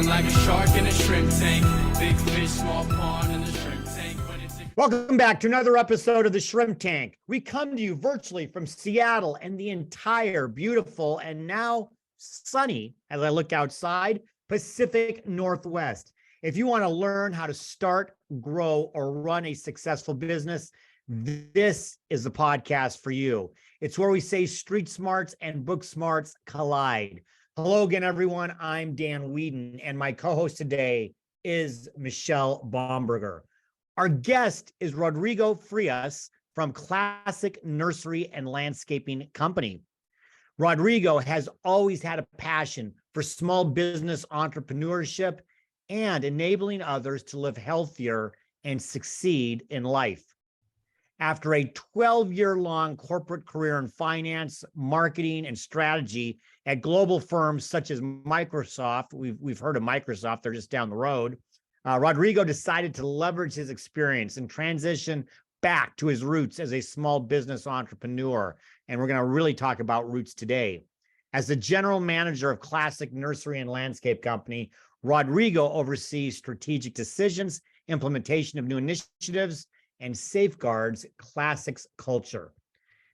Swimming like a shark in a shrimp tank. Big fish, small pond in the shrimp tank. Welcome back to another episode of the Shrimp Tank. We come to you virtually from Seattle and the entire beautiful and now sunny, as I look outside, Pacific Northwest. If you want to learn how to start, grow, or run a successful business, this is the podcast for you. It's where we say street smarts and book smarts collide. Hello again, everyone. I'm Dan Whedon, and my co-host today is Michelle Baumberger. Our guest is Rodrigo Frias from Classic Nursery and Landscaping Company. Rodrigo has always had a passion for small business entrepreneurship and enabling others to live healthier and succeed in life. After a 12-year-long corporate career in finance, marketing, and strategy at global firms such as Microsoft, we've heard of Microsoft, they're just down the road, Rodrigo decided to leverage his experience and transition back to his roots as a small business entrepreneur. And we're going to really talk about roots today. As the general manager of Classic Nursery and Landscape Company, Rodrigo oversees strategic decisions, implementation of new initiatives, and safeguards Classic's culture.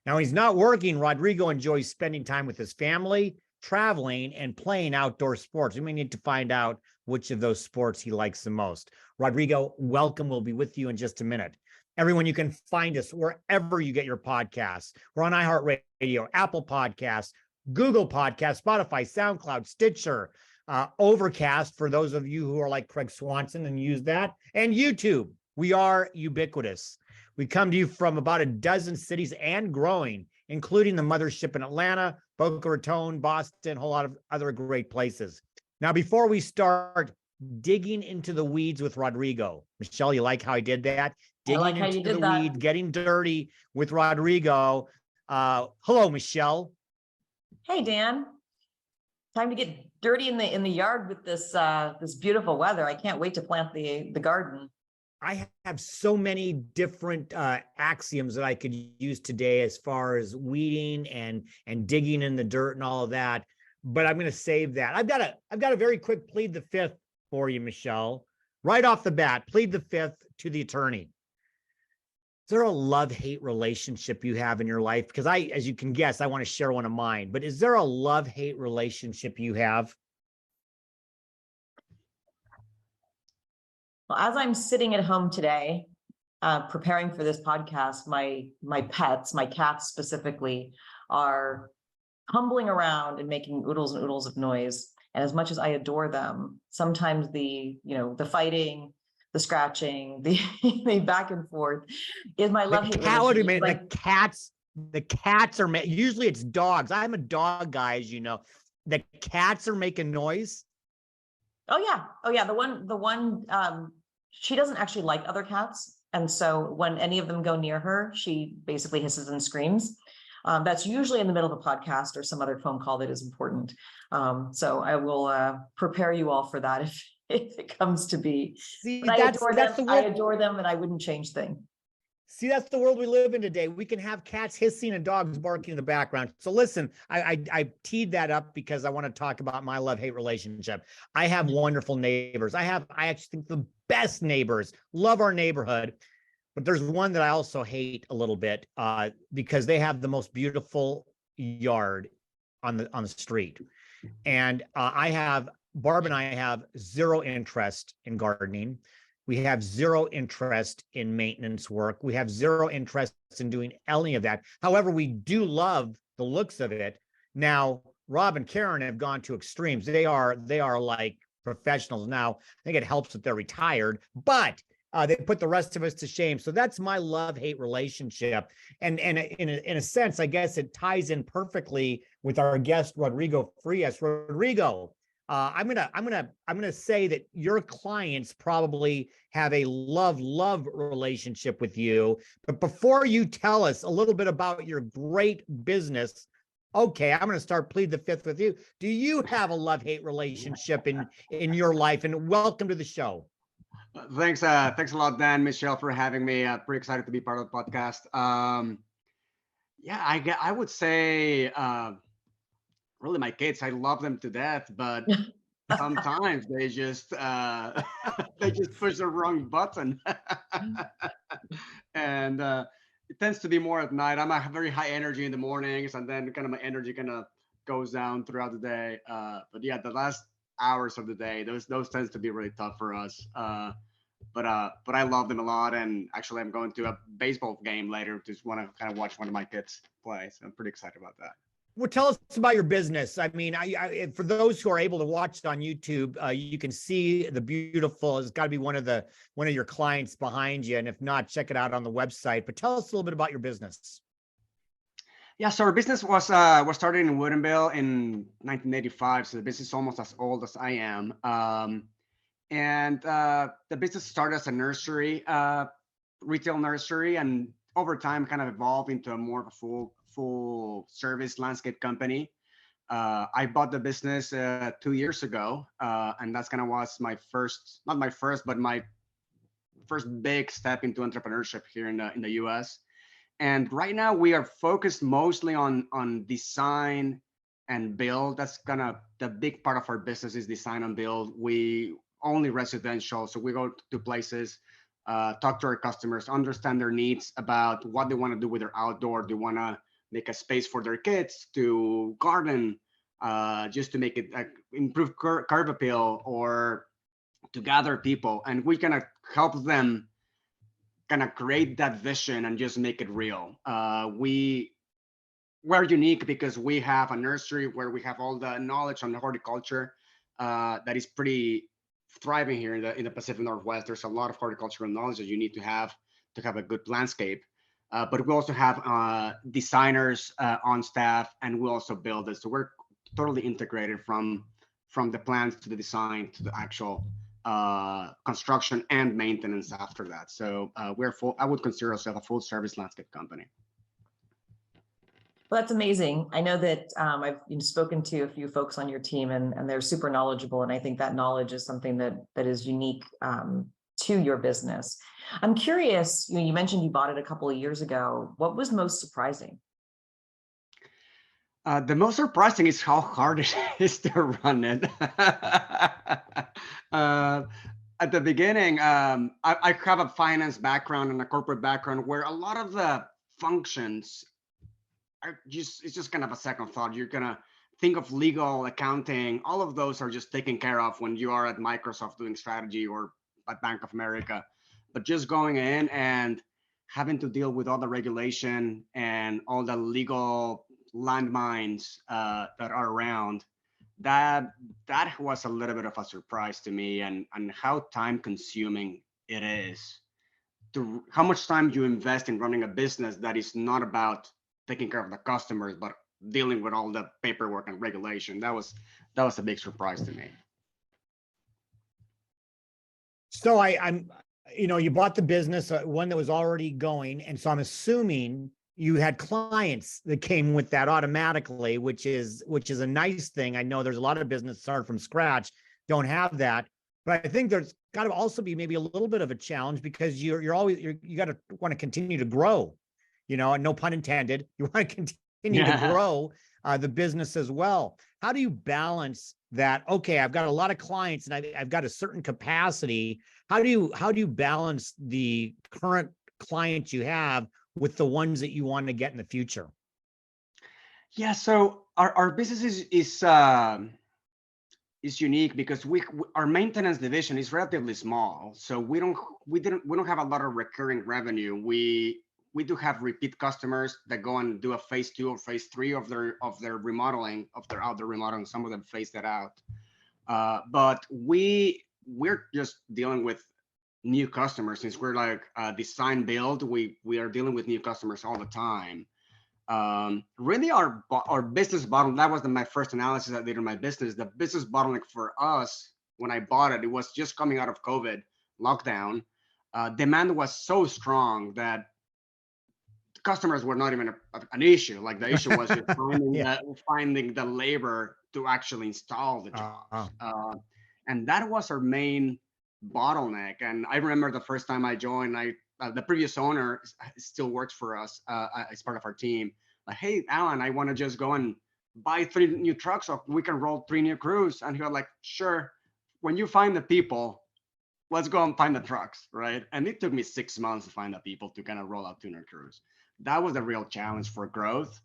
Now, when he's not working, Rodrigo enjoys spending time with his family, traveling, and playing outdoor sports. We may need to find out which of those sports he likes the most. Rodrigo, welcome. We'll be with you in just a minute. Everyone, you can find us wherever you get your podcasts. We're on iHeartRadio, Apple Podcasts, Google Podcasts, Spotify, SoundCloud, Stitcher, Overcast, for those of you who are like Craig Swanson and use that, and YouTube. We are ubiquitous. We come to you from about a dozen cities and growing, including the mothership in Atlanta, Boca Raton, Boston, a whole lot of other great places. Now, before we start digging into the weeds with Rodrigo, Michelle, you like how I did that? Digging into the weeds, getting dirty with Rodrigo. Hello, Michelle. Hey, Dan. Time to get dirty in the yard with this this beautiful weather. I can't wait to plant the garden. I have so many different axioms that I could use today as far as weeding and digging in the dirt and all of that, but I'm going to save that. I've got a very quick plead the fifth for you, Michelle. Right off the bat, plead the fifth to the attorney. Is there a love-hate relationship you have in your life? Because as you can guess, I want to share one of mine, but is there a love-hate relationship you have? Well, as I'm sitting at home today, preparing for this podcast, my pets, my cats specifically, are humbling around and making oodles and oodles of noise. And as much as I adore them, sometimes the fighting, the scratching, the back and forth is my love-hate relationship. The cats are usually it's dogs. I'm a dog guy, as you know. The cats are making noise. Oh yeah. The one, she doesn't actually like other cats. And so when any of them go near her, she basically hisses and screams. That's usually in the middle of a podcast or some other phone call that is important. So I will prepare you all for that if it comes to be. See, I adore them and I wouldn't change thing. See, that's the world we live in today. We can have cats hissing and dogs barking in the background. So listen, I teed that up because I want to talk about my love-hate relationship. I have wonderful neighbors. I actually think the best neighbors, love our neighborhood, but there's one that I also hate a little bit because they have the most beautiful yard on the street. And Barb and I have zero interest in gardening. We have zero interest in maintenance work. We have zero interest in doing any of that. However, we do love the looks of it. Now, Rob and Karen have gone to extremes. They are like professionals now. I think it helps that they're retired, but they put the rest of us to shame. So that's my love-hate relationship. And in a sense, I guess it ties in perfectly with our guest, Rodrigo Frias. Rodrigo, I'm gonna say that your clients probably have a love relationship with you. But before you tell us a little bit about your great business, okay, I'm gonna start plead the fifth with you. Do you have a love-hate relationship in your life? And welcome to the show. Thanks a lot, Dan, Michelle, for having me. Pretty excited to be part of the podcast. Yeah, I would say really my kids, I love them to death, but sometimes they just they just push the wrong button. And it tends to be more at night. I'm a very high energy in the mornings, and then kind of my energy kind of goes down throughout the day. But yeah, the last hours of the day, those tends to be really tough for us. But I love them a lot, and actually I'm going to a baseball game later. Just want to kind of watch one of my kids play, so I'm pretty excited about that. Well, tell us about your business. I mean, for those who are able to watch it on YouTube, you can see the beautiful. It's got to be one of your clients behind you, and if not, check it out on the website. But tell us a little bit about your business. Yeah, so our business was started in Woodinville in 1985. So the business is almost as old as I am. And the business started as a nursery, retail nursery, and over time kind of evolved into a more of a full service landscape company. I bought the business 2 years ago, and that's kind of was my first, not my first, but my first big step into entrepreneurship here in the US. And right now we are focused mostly on design and build. That's kind of the big part of our business is design and build. We only residential, so we go to places, talk to our customers, understand their needs about what they want to do with their outdoor. They want to make a space for their kids to garden, just to make it improve curb appeal, or to gather people, and we kind of help them kind of create that vision and just make it real. We're unique because we have a nursery where we have all the knowledge on the horticulture that is pretty thriving here in the Pacific Northwest. There's a lot of horticultural knowledge that you need to have a good landscape. But we also have designers on staff, and we also build it. So we're totally integrated from the plans to the design to the actual construction and maintenance after that. So we're full. I would consider ourselves a full service landscape company. Well, that's amazing. I know that I've spoken to a few folks on your team, and they're super knowledgeable. And I think that knowledge is something that is unique to your business. I'm curious, you mentioned you bought it a couple of years ago. What was most surprising? The most surprising is how hard it is to run it. At the beginning, I have a finance background and a corporate background where a lot of the functions it's just kind of a second thought. You're gonna think of legal, accounting, all of those are just taken care of when you are at Microsoft doing strategy or at Bank of America. But just going in and having to deal with all the regulation and all the legal landmines that are around, that was a little bit of a surprise to me, and how time consuming it is, to how much time you invest in running a business that is not about taking care of the customers, but dealing with all the paperwork and regulation. That was a big surprise to me. So I'm, you bought the business, one that was already going. And so I'm assuming you had clients that came with that automatically, which is a nice thing. I know there's a lot of business started from scratch, don't have that. But I think there's got to also be maybe a little bit of a challenge because you got to want to continue to grow. And no pun intended, you want to continue to grow the business as well. How do you balance that? Okay, I've got a lot of clients and I've got a certain capacity. How do you balance the current clients you have with the ones that you want to get in the future? Yeah, so our business is unique because our maintenance division is relatively small. So we don't have a lot of recurring revenue. We do have repeat customers that go and do a phase 2 or phase 3 of their remodeling, of their outdoor remodeling. Some of them phase that out. But we're just dealing with new customers. Since we're like design build, we are dealing with new customers all the time. Really our business bottleneck, that was my first analysis I did in my business. The business bottleneck for us when I bought it was just coming out of COVID lockdown. Demand was so strong that customers were not even an issue. Like the issue was just finding the labor to actually install the jobs. And that was our main bottleneck. And I remember the first time I joined, the previous owner still works for us as part of our team. Like, hey, Alan, I want to just go and buy 3 new trucks so we can roll 3 new crews. And he was like, sure, when you find the people, let's go and find the trucks, right? And it took me 6 months to find the people to kind of roll out 2 new crews. That was the real challenge for growth.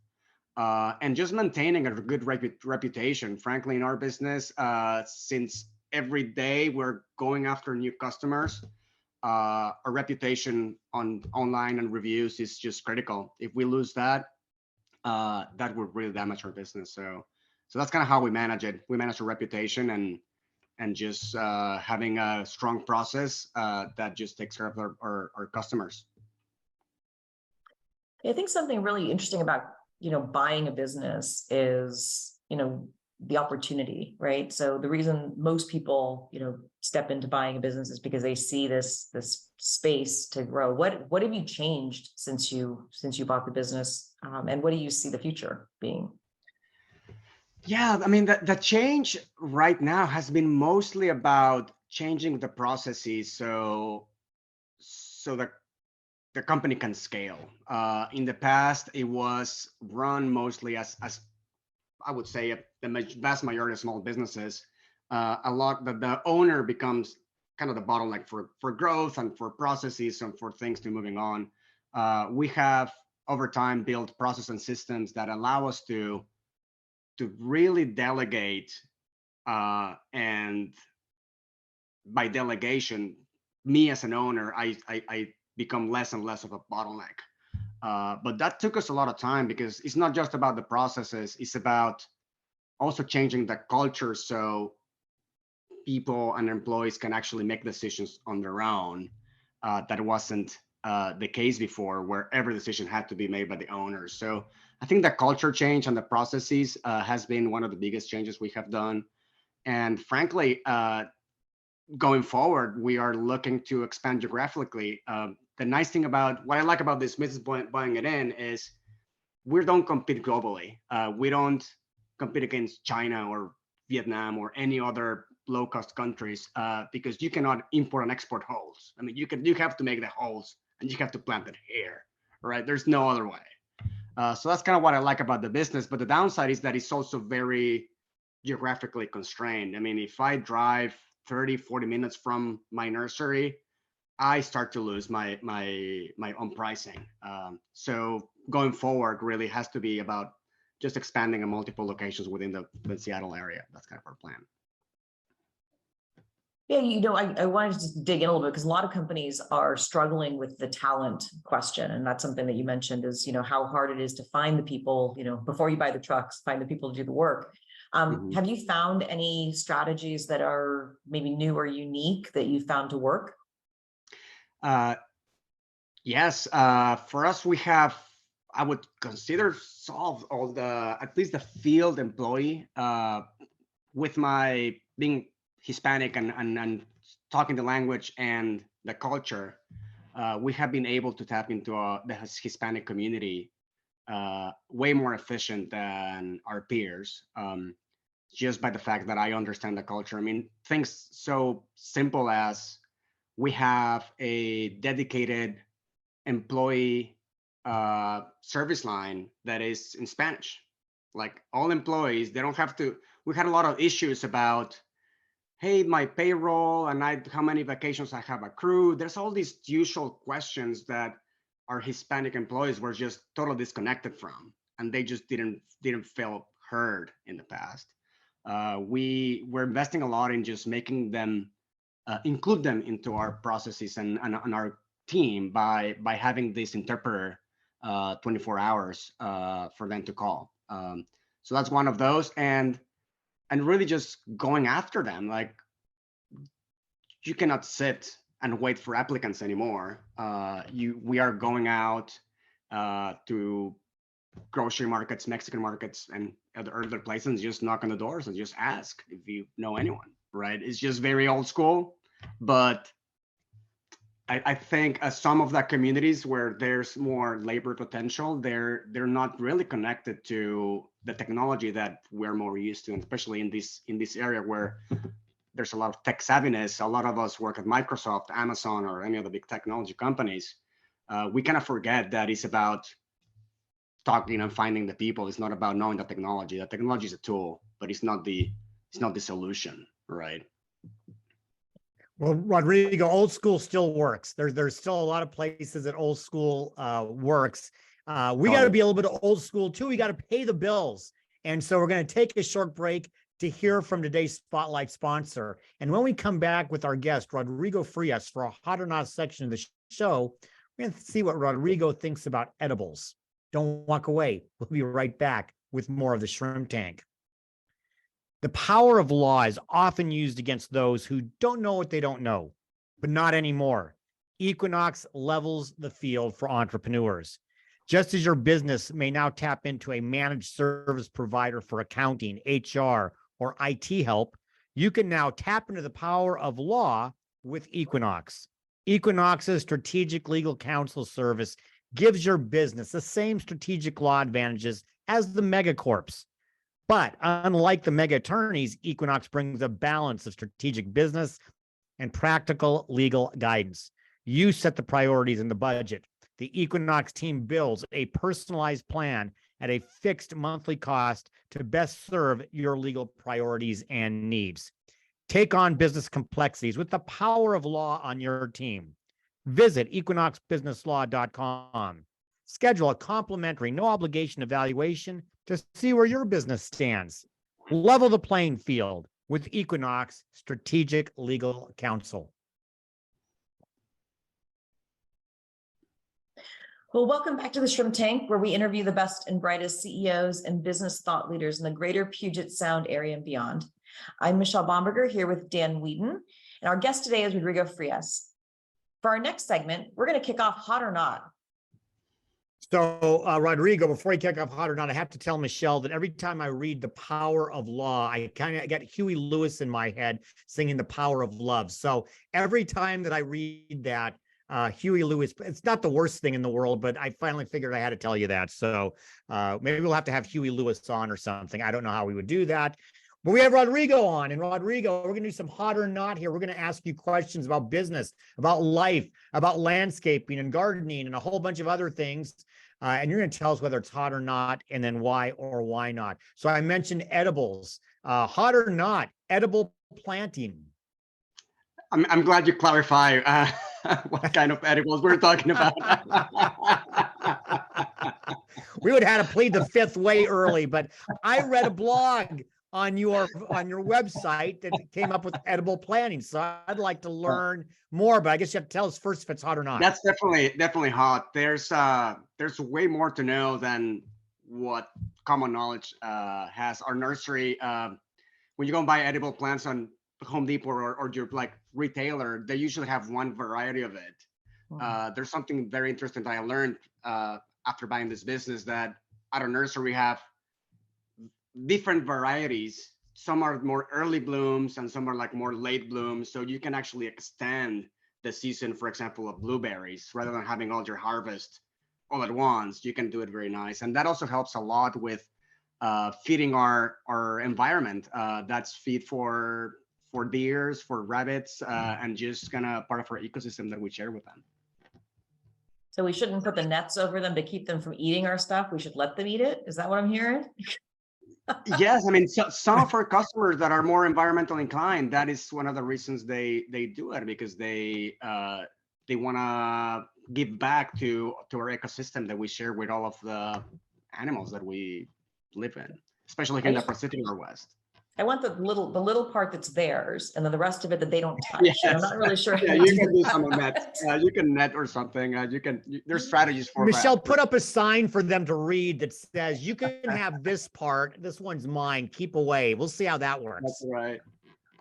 And just maintaining a good reputation, frankly, in our business, since every day we're going after new customers, our reputation on online and reviews is just critical. If we lose that, that would really damage our business. So that's kind of how we manage it. We manage our reputation and just having a strong process that just takes care of our customers. I think something really interesting about, buying a business is, the opportunity, right? So the reason most people, step into buying a business is because they see this space to grow. What have you changed since you bought the business, and what do you see the future being? Yeah, I mean, the change right now has been mostly about changing the processes so that the company can scale. In the past, it was run mostly as I would say the vast majority of small businesses. A lot that the owner becomes kind of the bottleneck for growth and for processes and for things to moving on. We have over time built process and systems that allow us to really delegate, and by delegation, me as an owner, I become less and less of a bottleneck. But that took us a lot of time because it's not just about the processes, it's about also changing the culture so people and employees can actually make decisions on their own. That wasn't the case before, where every decision had to be made by the owners. So I think the culture change and the processes has been one of the biggest changes we have done. And frankly, going forward, we are looking to expand geographically. The nice thing about what I like about this business buying it in is we don't compete globally. We don't compete against China or Vietnam or any other low-cost countries because you cannot import and export holes. I mean, you have to make the holes and you have to plant it here, right? There's no other way. So that's kind of what I like about the business. But the downside is that it's also very geographically constrained. I mean, if I drive 30, 40 minutes from my nursery, I start to lose my own pricing. So going forward really has to be about just expanding in multiple locations within the Seattle area. That's kind of our plan. Yeah, I wanted to just dig in a little bit because a lot of companies are struggling with the talent question. And that's something that you mentioned is, how hard it is to find the people, before you buy the trucks, find the people to do the work. Have you found any strategies that are maybe new or unique that you found to work? Yes, for us, we have, I would consider solved all at least the field employee, with my being Hispanic and talking the language and the culture. We have been able to tap into the Hispanic community way more efficient than our peers, just by the fact that I understand the culture. I mean, things so simple as we have a dedicated employee service line that is in Spanish. Like all employees, they don't have to. We had a lot of issues about, hey, my payroll and how many vacations I have accrued. There's all these usual questions that our Hispanic employees were just totally disconnected from, and they just didn't feel heard in the past. We're investing a lot in just making them include them into our processes and our team by having this interpreter 24 hours for them to call. So that's one of those, and really just going after them. Like, you cannot sit and wait for applicants anymore. We are going out to grocery markets, Mexican markets, and other places, and just knock on the doors and just ask if you know anyone, right? It's just very old school, but I think some of the communities where there's more labor potential, they're not really connected to the technology that we're more used to, and especially in this area where there's a lot of tech savviness. A lot of us work at Microsoft, Amazon, or any of the big technology companies. We kind of forget that it's about talking and finding the people. It's not about knowing the technology. The technology is a tool, but it's not the solution, right? Well, Rodrigo, old school still works. There's still a lot of places that old school works. We got to be a little bit of old school too. We got to pay the bills. And so we're going to take a short break to hear from today's spotlight sponsor. And when we come back with our guest, Rodrigo Frias, for a hot or not section of the show, we're going to see what Rodrigo thinks about edibles. Don't walk away. We'll be right back with more of the Shrimp Tank. The power of law is often used against those who don't know what they don't know, but not anymore. Equinox levels the field for entrepreneurs. Just as your business may now tap into a managed service provider for accounting, HR, or IT help, you can now tap into the power of law with Equinox. Equinox's strategic legal counsel service gives your business the same strategic law advantages as the megacorps. But unlike the mega attorneys, Equinox brings a balance of strategic business and practical legal guidance. You set the priorities in the budget. The Equinox team builds a personalized plan at a fixed monthly cost to best serve your legal priorities and needs. Take on business complexities with the power of law on your team. Visit equinoxbusinesslaw.com. Schedule a complimentary, no obligation evaluation to see where your business stands. Level the playing field with Equinox Strategic Legal Counsel. Well, welcome back to the Shrimp Tank, where we interview the best and brightest CEOs and business thought leaders in the greater Puget Sound area and beyond. I'm Michelle Bomberger here with Dan Whedon, and our guest today is Rodrigo Frias. For our next segment, we're going to kick off Hot or Not. So, Rodrigo, before I kick off Hot or Not, I have to tell Michelle that every time I read The Power of Law, I kind of got Huey Lewis in my head singing The Power of Love. So every time that I read that, Huey Lewis, it's not the worst thing in the world, but I finally figured I had to tell you that. So maybe we'll have to have Huey Lewis on or something. I don't know how we would do that. But we have Rodrigo on, and Rodrigo, we're going to do some hot or not here. We're going to ask you questions about business, about life, about landscaping and gardening and a whole bunch of other things. And you're going to tell us whether it's hot or not, and then why or why not. So I mentioned edibles. Hot or not, edible planting. I'm glad you clarify what kind of edibles we're talking about. We would have had to plead the fifth way early, but I read a blog on your website that came up with edible planting. So I'd like to learn more, but I guess you have to tell us first if it's hot or not. That's definitely hot. There's way more to know than what common knowledge has. Our nursery, when you go and buy edible plants on Home Depot or your like retailer, they usually have one variety of it. There's something very interesting that I learned after buying this business, that at our nursery we have different varieties. Some are more early blooms and some are like more late blooms. So you can actually extend the season, for example, of blueberries, rather than having all your harvest all at once. You can do it very nice. And that also helps a lot with feeding our environment. That's feed for deers, for rabbits, and just kind of part of our ecosystem that we share with them. So we shouldn't put the nets over them to keep them from eating our stuff. We should let them eat it. Is that what I'm hearing? Yes, I mean, some of our customers that are more environmentally inclined, that is one of the reasons they do it, because they want to give back to our ecosystem that we share with all of the animals that we live in, especially in the Pacific Northwest. I want the little part that's theirs, and then the rest of it that they don't touch. Yes. And I'm not really sure. Yeah, you can do some of that. You can net or something. There's strategies for Michelle, that. put up a sign for them to read that says, you can have this part. This one's mine. Keep away. We'll see how that works. That's right.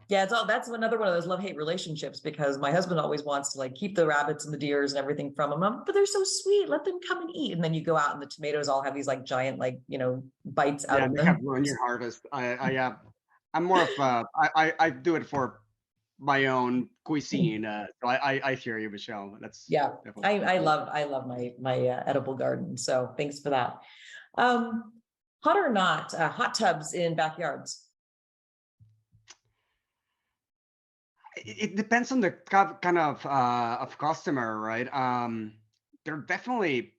Yeah, that's another one of those love-hate relationships, because my husband always wants to like keep the rabbits and the deers and everything from them, but they're so sweet. Let them come and eat. And then you go out and the tomatoes all have these like giant bites out of them. Yeah, ruin your harvest. I'm more of I do it for my own cuisine. So I hear you, Michelle. That's I love my edible garden. So thanks for that. Hot or not, hot tubs in backyards. It depends on the kind of customer, right? They're definitely,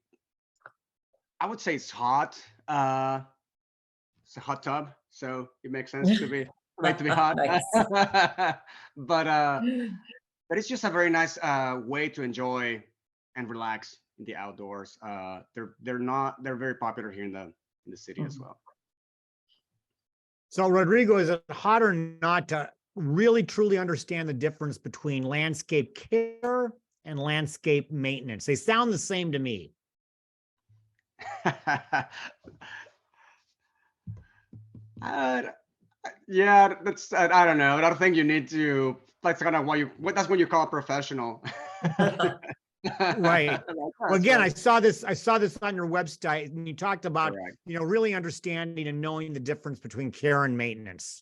I would say it's hot. It's a hot tub, so it makes sense to be right to be hot. Nice. but but it's just a very nice way to enjoy and relax in the outdoors. They're very popular here in the city as Mhm. well. So, Rodrigo, is it hot or not to really truly understand the difference between landscape care and landscape maintenance? They sound the same to me. Uh, yeah, that's I don't know. I don't think you need to. That's kind of that's what you call a professional. Right. Well, That's again, right. I saw this on your website, and you talked about, Correct. really understanding and knowing the difference between care and maintenance.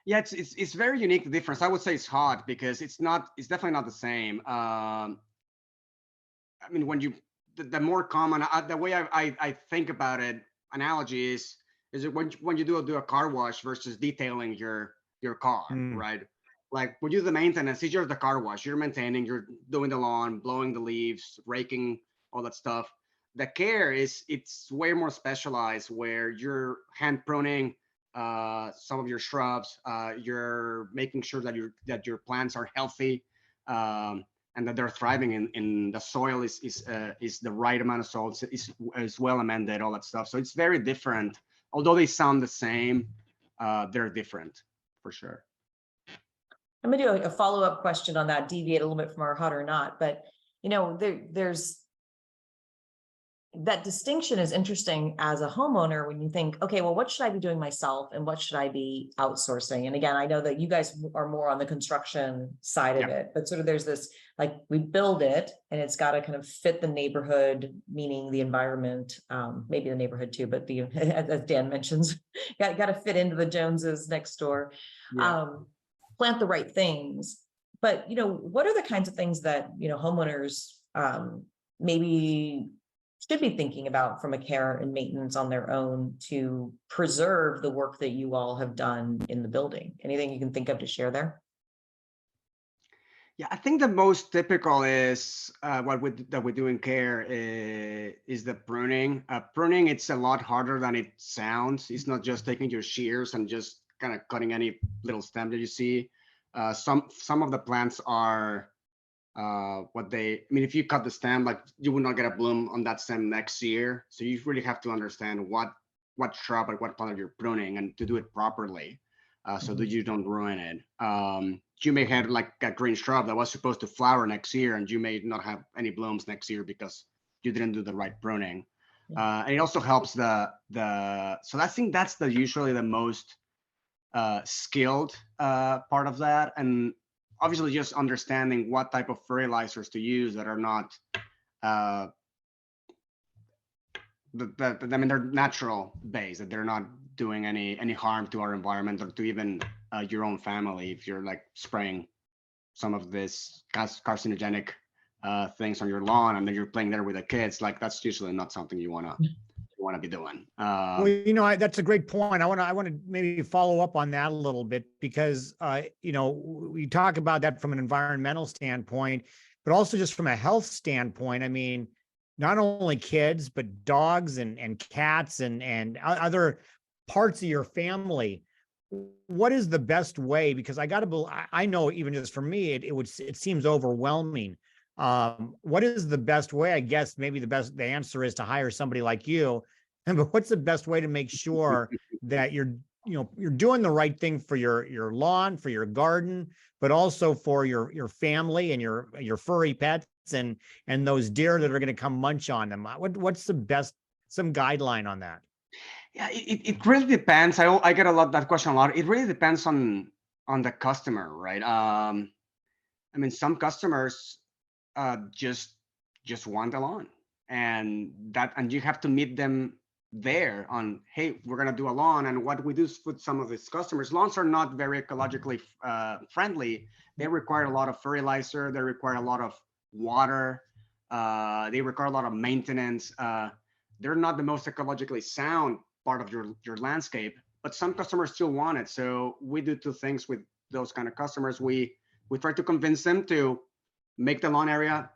Yeah, it's very unique. The difference, I would say, it's hard because it's definitely not the same. I mean, the more common, the way I think about it, analogy is it when you do a car wash versus detailing your car, Hmm. right? Like when you do the maintenance, it's just the car wash. You're maintaining, you're doing the lawn, blowing the leaves, raking, all that stuff. The care it's way more specialized, where you're hand pruning some of your shrubs. You're making sure that your plants are healthy. And that they're thriving in the soil is the right amount of soil, is well amended, all that stuff. So it's very different. Although they sound the same, they're different for sure. I'm gonna do a follow-up question on that, deviate a little bit from our hot or not, but there's that distinction is interesting as a homeowner when you think, okay, well, what should I be doing myself and what should I be outsourcing? And again, I know that you guys are more on the construction side of Yeah. it, but sort of there's this, like, we build it and it's got to kind of fit the neighborhood, meaning the environment, maybe the neighborhood too, but the, as Dan mentions, got to fit into the Joneses next door, Yeah. plant the right things. But, what are the kinds of things that, homeowners maybe should be thinking about from a care and maintenance on their own to preserve the work that you all have done in the building? Anything you can think of to share there? Yeah, I think the most typical is that we do in care is the pruning. Pruning, it's a lot harder than it sounds. It's not just taking your shears and just kind of cutting any little stem that you see. Some of the plants are I mean, if you cut the stem, like, you will not get a bloom on that stem next year. So you really have to understand what shrub or what plant you're pruning, and to do it properly, so that you don't ruin it. You may have like a green shrub that was supposed to flower next year, and you may not have any blooms next year because you didn't do the right pruning. And it also helps so I think that's usually the most skilled part of that. And obviously just understanding what type of fertilizers to use that are not uh, I mean, they're natural based, that they're not doing any harm to our environment or to even your own family. If you're like spraying some of this carcinogenic things on your lawn and then you're playing there with the kids, like, that's usually not something you want to be doing. Well, that's a great point. I want to maybe follow up on that a little bit, because we talk about that from an environmental standpoint, but also just from a health standpoint. I mean, not only kids, but dogs and cats and other parts of your family. What is the best way? Because I know, even just for me, it seems overwhelming. What is the best way? I guess maybe the answer is to hire somebody like you. But what's the best way to make sure that you're doing the right thing for your lawn, for your garden, but also for your family and your furry pets and those deer that are going to come munch on them? What's the best, some guideline on that? Yeah, it really depends. I get that question a lot. It really depends on the customer, right? I mean, some customers just want a lawn, and you have to meet them there on, hey, we're gonna do a lawn. And what we do is, with some of these customers, lawns are not very ecologically friendly. They require a lot of fertilizer. They require a lot of water. They require a lot of maintenance. They're not the most ecologically sound part of your landscape, but some customers still want it. So we do two things with those kind of customers. We try to convince them to make the lawn area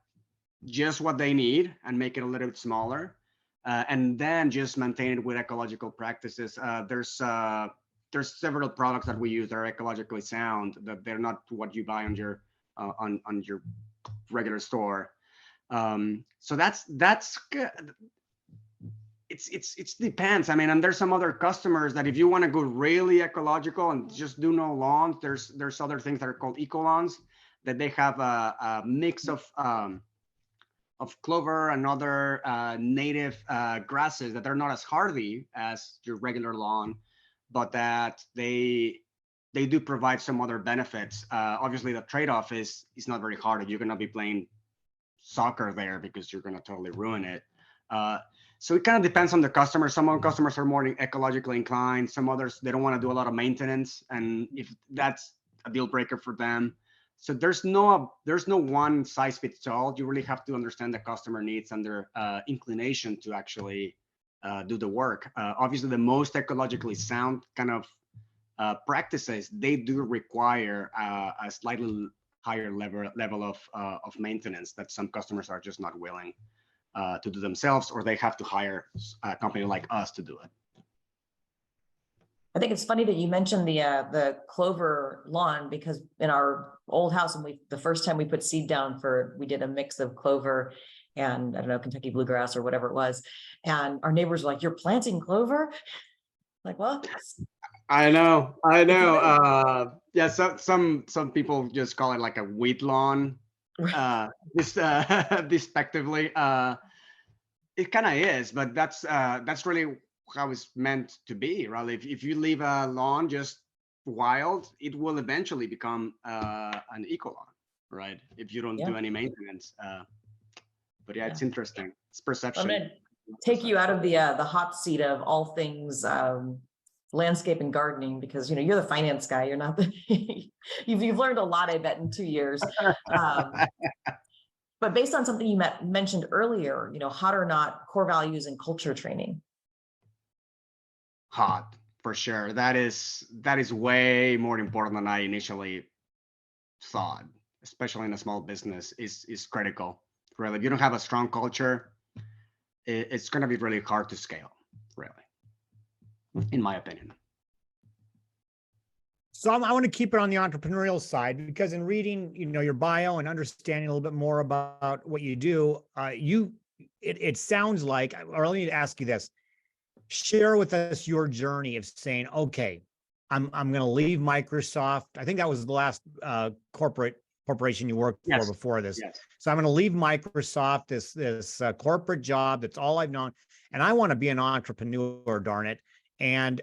just what they need and make it a little bit smaller. and then just maintain it with ecological practices. There's several products that we use that are ecologically sound, that they're not what you buy on your on your regular store. So that's good. It's depends. I mean, and there's some other customers that if you want to go really ecological and just do no lawns, there's other things that are called eco lawns, that they have a mix of clover and other native grasses that are not as hardy as your regular lawn, but that they do provide some other benefits. Obviously, the trade-off is not very hard. You're gonna be playing soccer there because you're gonna totally ruin it. So it kind of depends on the customer. Some of customers are more ecologically inclined. Some others, they don't want to do a lot of maintenance, and if that's a deal breaker for them. So there's no one size fits all. You really have to understand the customer needs and their inclination to actually do the work. Obviously, the most ecologically sound kind of practices, they do require a slightly higher level of maintenance that some customers are just not willing to do themselves, or they have to hire a company like us to do it. I think it's funny that you mentioned the clover lawn, because in our old house, and the first time we put seed down we did a mix of clover and I don't know, Kentucky bluegrass or whatever it was. And our neighbors were like, "You're planting clover?" Like, well, I know. Yeah, some people just call it like a wheat lawn, despectively. It kind of is, but that's really how it's meant to be, right? If you leave a lawn just wild, it will eventually become an eco lawn, right? If you don't do any maintenance. But yeah, it's interesting. It's perception. I'm gonna take you out of the hot seat of all things landscape and gardening, because you're the finance guy. You're not the you've learned a lot, I bet, in 2 years. But based on something you mentioned earlier, hot or not, core values and culture training. Hot, for sure. That is way more important than I initially thought, especially in a small business. Is critical. Really, if you don't have a strong culture, it's going to be really hard to scale, really, in my opinion. So I want to keep it on the entrepreneurial side, because in reading, your bio and understanding a little bit more about what you do, it sounds like, or let me ask you this: share with us your journey of saying, okay, I'm going to leave Microsoft. I think that was the last corporation you worked for before this. Yes. So I'm going to leave Microsoft, this corporate job. That's all I've known, and I want to be an entrepreneur. Darn it! And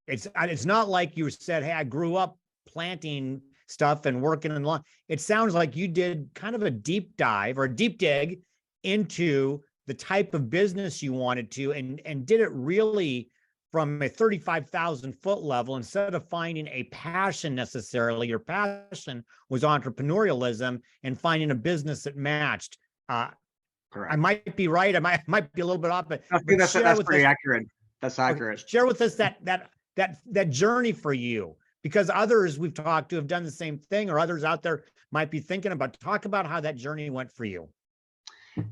it's not like you said, hey, I grew up planting stuff and working in lawn. It sounds like you did kind of a deep dive or a deep dig into the type of business you wanted to, and did it really from a 35,000 foot level, instead of finding a passion necessarily. Your passion was entrepreneurialism and finding a business that matched. Correct. I might be right. I might be a little bit off, but I think that's pretty accurate. That's accurate. Okay, share with us that journey for you, because others we've talked to have done the same thing, or others out there might be thinking about. Talk about how that journey went for you.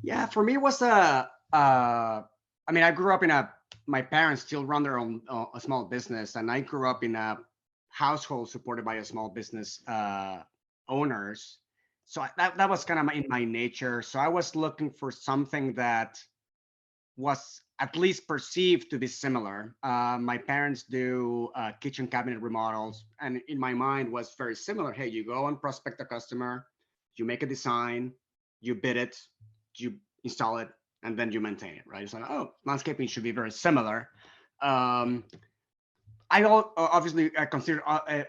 Yeah, for me, it was I mean, I grew up my parents still run their own a small business, and I grew up in a household supported by a small business owners. So that was kind of in my nature. So I was looking for something that was at least perceived to be similar. My parents do kitchen cabinet remodels, and in my mind was very similar. Hey, you go and prospect a customer, you make a design, you bid it, you install it, and then you maintain it, right? It's like, oh, landscaping should be very similar. I obviously consider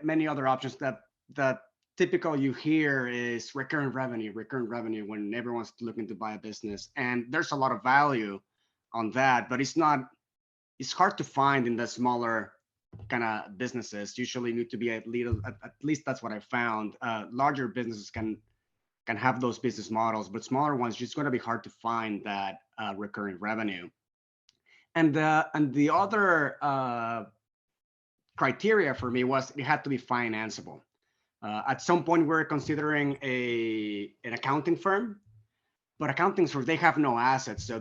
many other options. That typical you hear is recurrent revenue when everyone's looking to buy a business, and there's a lot of value on that, but it's hard to find in the smaller kind of businesses. Usually need to be at least that's what I found. Larger businesses can have those business models, but smaller ones, just going to be hard to find that recurring revenue. And the other criteria for me was it had to be financeable. At some point, we're considering an accounting firm, but accounting firms, they have no assets, so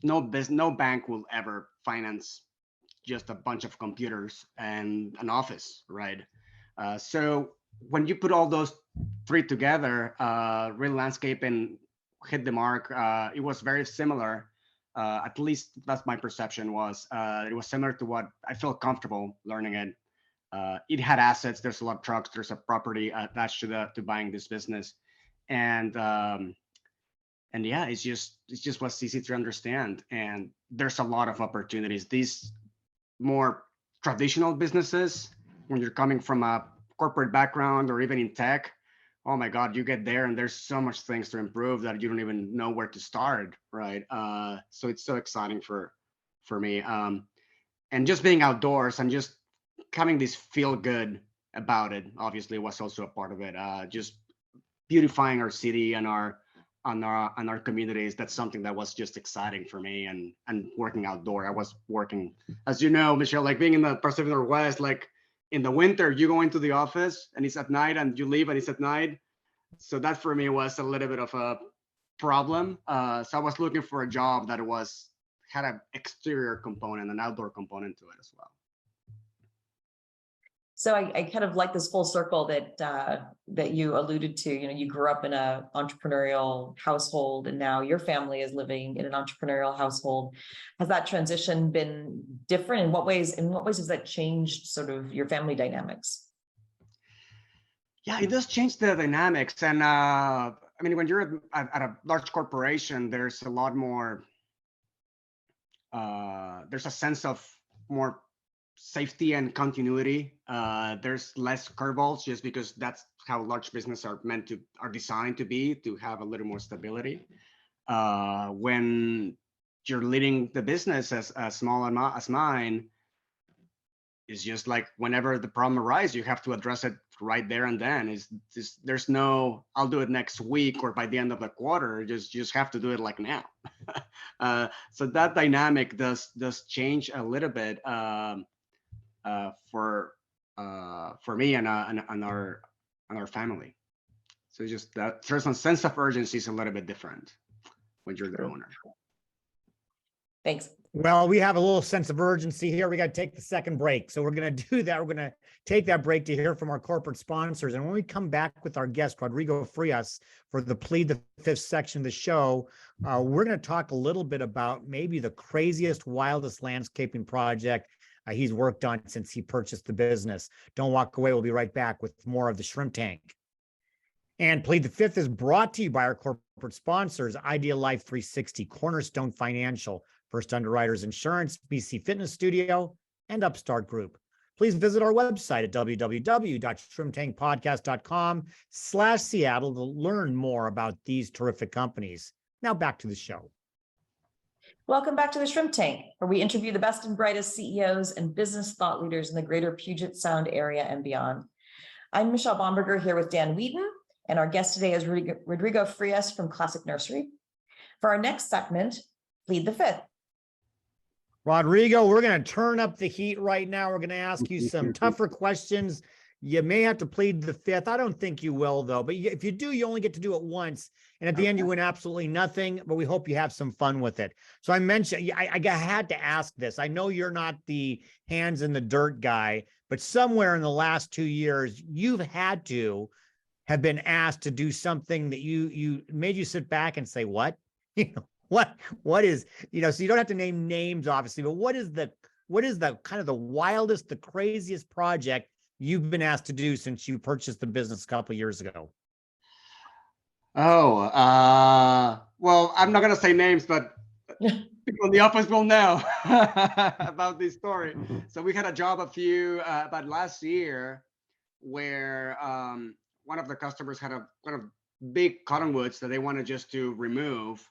no bank will ever finance just a bunch of computers and an office, right? So when you put all those three together, real landscape and hit the mark. It was very similar. At least that's my perception was. It was similar to what I felt comfortable learning it. It had assets. There's a lot of trucks. There's a property attached to buying this business, and yeah, it's just what's easy to understand. And there's a lot of opportunities. These more traditional businesses, when you're coming from a corporate background or even in tech, oh my God, you get there and there's so much things to improve that you don't even know where to start, right? So it's so exciting for me. And just being outdoors and just having this feel good about it, obviously was also a part of it. Just beautifying our city and our communities. That's something that was just exciting for me. And working outdoor, I was working, as you know, Michelle, like being in the Pacific Northwest, like in the winter, you go into the office and it's at night, and you leave and it's at night. So that for me was a little bit of a problem. So I was looking for a job that had an exterior component, an outdoor component to it as well. So I kind of like this full circle that you alluded to. You know, you grew up in an entrepreneurial household, and now your family is living in an entrepreneurial household. Has that transition been different? In what ways has that changed sort of your family dynamics? Yeah, it does change the dynamics. And I mean, when you're at a large corporation, there's a lot more, there's a sense of more safety and continuity. There's less curveballs, just because that's how large businesses are designed to be, to have a little more stability. When you're leading the business as small as mine, it's just like whenever the problem arises, you have to address it right there and then. There's no I'll do it next week or by the end of the quarter. You just have to do it like now. So that dynamic does change a little bit for me and our family. So just that there's a sense of urgency is a little bit different when you're the owner. Thanks. Well, we have a little sense of urgency here. We got to take the second break. So we're going to do that. We're going to take that break to hear from our corporate sponsors. And when we come back with our guest, Rodrigo Frias, for the Plead the Fifth section of the show, we're going to talk a little bit about maybe the craziest, wildest landscaping project he's worked on since he purchased the business. Don't walk away. We'll be right back with more of the Shrimp Tank. And Plead the Fifth is brought to you by our corporate sponsors, Ideal Life 360, Cornerstone Financial, First Underwriters Insurance, BC Fitness Studio, and Upstart Group. Please visit our website at www.shrimptankpodcast.com/Seattle to learn more about these terrific companies. Now back to the show. Welcome back to the Shrimp Tank, where we interview the best and brightest CEOs and business thought leaders in the greater Puget Sound area and beyond. I'm Michelle Bomberger here with Dan Wheaton, and our guest today is Rodrigo Frias from Classic Nursery. For our next segment, Plead the Fifth. Rodrigo, we're going to turn up the heat right now. We're going to ask you some tougher questions. You may have to plead the fifth. I don't think you will, though. But if you do, you only get to do it once. And at the end, you win absolutely nothing. But we hope you have some fun with it. So I mentioned, I had to ask this. I know you're not the hands in the dirt guy, but somewhere in the last 2 years, you've had to have been asked to do something that you made you sit back and say, what? What is, so you don't have to name names, obviously, but what is the kind of the wildest, the craziest project you've been asked to do since you purchased the business a couple of years ago? Oh, well, I'm not going to say names, but people in the office will know about this story. So we had a job about last year where one of the customers had a kind of big cottonwoods that they wanted just to remove.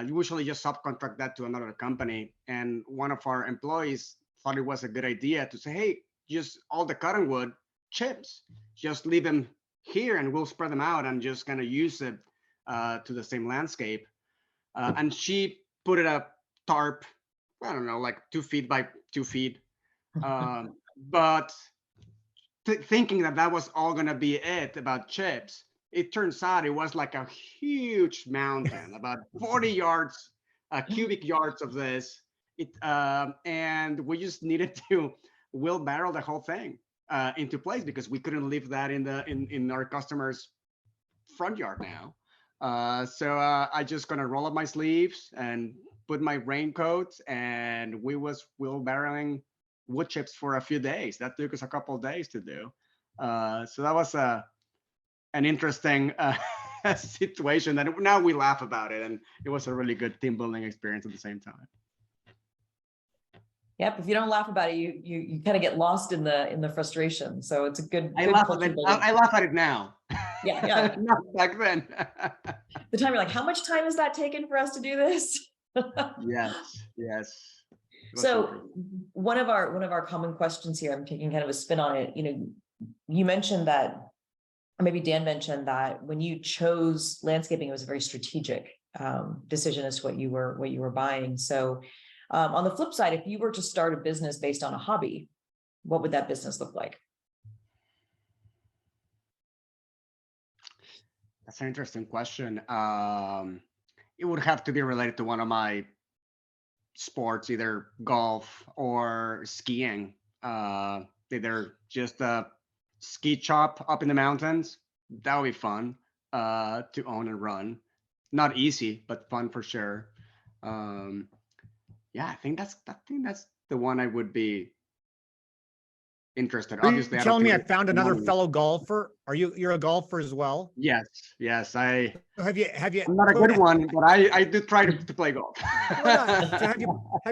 Usually just subcontract that to another company. And one of our employees thought it was a good idea to say, hey, just all the cottonwood chips, just leave them here and we'll spread them out and just kind of use it to the same landscape. And she put it a tarp, I don't know, like 2 feet by 2 feet. But thinking that was all going to be it about chips, it turns out it was like a huge mountain, about 40 yards cubic yards of this. And we just needed to wheelbarrow the whole thing into place because we couldn't leave that in our customers' front yard now. So I just gonna roll up my sleeves and put my raincoat, and we was wheelbarrowing wood chips for a few days. That took us a couple of days to do. So that was an interesting situation that now we laugh about it, and it was a really good team building experience at the same time. Yep. If you don't laugh about it, you kind of get lost in the frustration. So it's a good. I good laugh culture at it. building. I laugh at it now. Yeah, yeah. Not back then. The time you're like, how much time is that taken for us to do this? Yes, yes. So one of our common questions here, I'm taking kind of a spin on it. You mentioned that, or maybe Dan mentioned that when you chose landscaping, it was a very strategic decision as to what you were buying. So on the flip side, if you were to start a business based on a hobby, what would that business look like? That's an interesting question. It would have to be related to one of my sports, either golf or skiing. Either just a ski shop up in the mountains. That would be fun to own and run. Not easy, but fun for sure. Yeah, I think that's the one I would be interested. Are you Obviously, telling me I think found another money. fellow golfer? You're a golfer as well? Yes, yes. Have you I'm not a good one, but I do try to play golf. Well, no, so have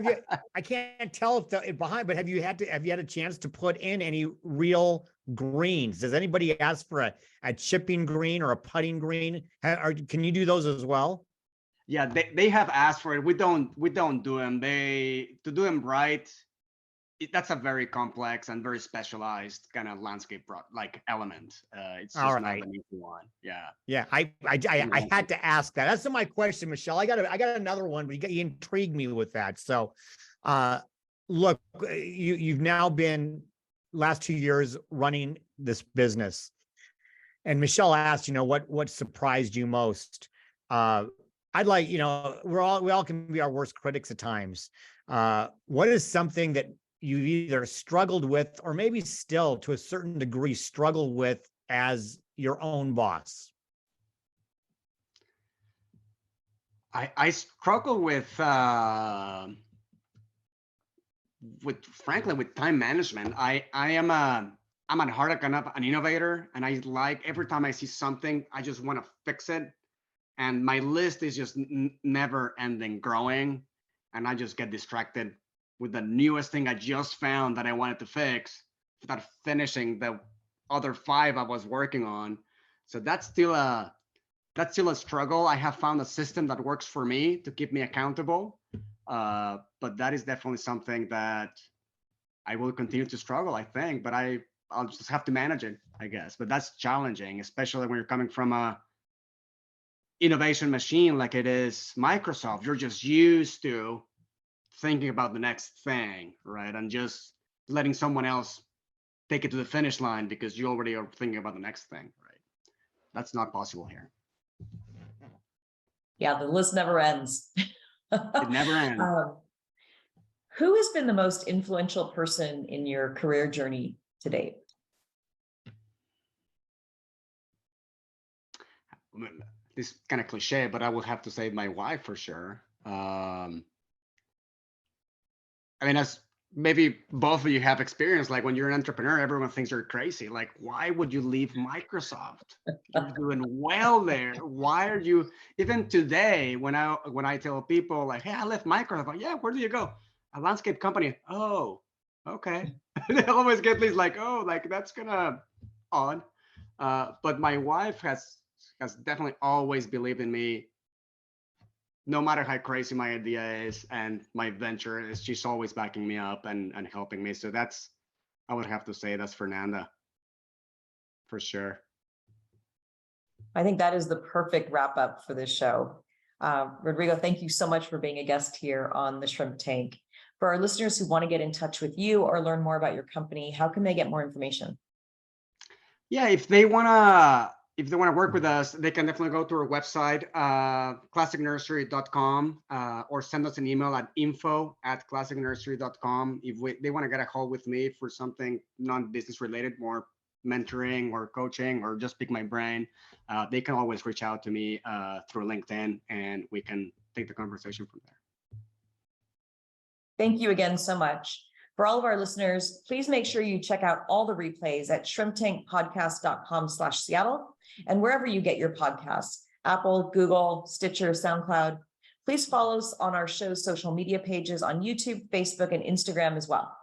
you I can't tell if behind, but have you had a chance to put in any real greens? Does anybody ask for a chipping green or a putting green? Can you do those as well? Yeah, they have asked for it. We don't do them. To do them right, that's a very complex and very specialized kind of landscape like element. It's just All not right. an easy one. Yeah. Yeah, I had to ask that. That's my question, Michelle. I got another one, but you intrigued me with that. So, look, you've now been last 2 years running this business, and Michelle asked, what surprised you most? I'd like, we all can be our worst critics at times. What is something that you've either struggled with, or maybe still to a certain degree struggle with as your own boss? I struggle with frankly with time management. I'm at heart kind of an innovator, and I like every time I see something, I just want to fix it, and my list is just never ending growing, and I just get distracted with the newest thing I just found that I wanted to fix without finishing the other 5 I was working on. So that's still a struggle. I have found a system that works for me to keep me accountable. But that is definitely something that I will continue to struggle, I think, but I'll just have to manage it, I guess. But that's challenging, especially when you're coming from a innovation machine like it is Microsoft. You're just used to thinking about the next thing, right? And just letting someone else take it to the finish line because you already are thinking about the next thing, right? That's not possible here. Yeah, the list never ends. It never ends. Who has been the most influential person in your career journey to date? This is kind of cliche, but I would have to say my wife for sure. I mean, as maybe both of you have experience, like when you're an entrepreneur, everyone thinks you're crazy. Like, why would you leave Microsoft? You're doing well there. Why are you? Even today, when I tell people like, hey, I left Microsoft, like, yeah, where do you go? A landscape company. Oh, okay. They always get these like, oh, like that's gonna odd. But my wife has definitely always believed in me. No matter how crazy my idea is and my venture is, she's always backing me up and helping me. So I would have to say that's Fernanda, for sure. I think that is the perfect wrap up for this show. Rodrigo, thank you so much for being a guest here on the Shrimp Tank. For our listeners who want to get in touch with you or learn more about your company, how can they get more information? Yeah, if they want to if they want to work with us, they can definitely go to our website, classicnursery.com, or send us an email at info@classicnursery.com. If they want to get a hold with me for something non-business related, more mentoring or coaching, or just pick my brain, they can always reach out to me through LinkedIn, and we can take the conversation from there. Thank you again so much. For all of our listeners, please make sure you check out all the replays at shrimptankpodcast.com/Seattle and wherever you get your podcasts, Apple, Google, Stitcher, SoundCloud. Please follow us on our show's social media pages on YouTube, Facebook, and Instagram as well.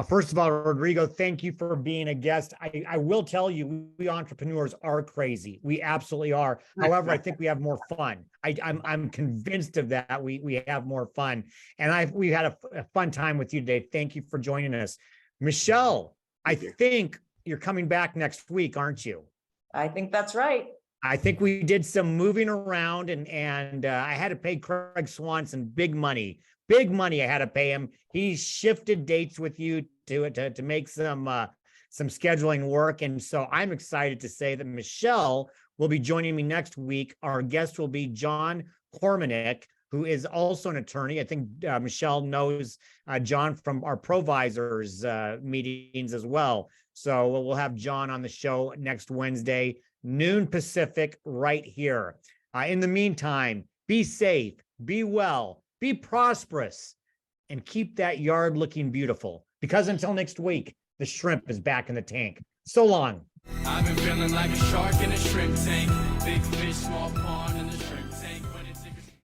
First of all, Rodrigo, thank you for being a guest. I will tell you, we entrepreneurs are crazy. We absolutely are. However, I think we have more fun. I'm convinced of that. We have more fun, and we had a fun time with you today. Thank you for joining us, Michelle. I think you're coming back next week, aren't you? I think that's right. I think we did some moving around, and I had to pay Craig Swanson big money. Big money I had to pay him. He shifted dates with you to make some scheduling work. And so I'm excited to say that Michelle will be joining me next week. Our guest will be John Cormanick, who is also an attorney. I think Michelle knows John from our Provisors meetings as well. So we'll have John on the show next Wednesday, noon Pacific, right here. In the meantime, be safe, be well, be prosperous, and keep that yard looking beautiful. Because until next week, the shrimp is back in the tank. So long. I've been feeling like a shark in a shrimp tank. Big fish, small pond.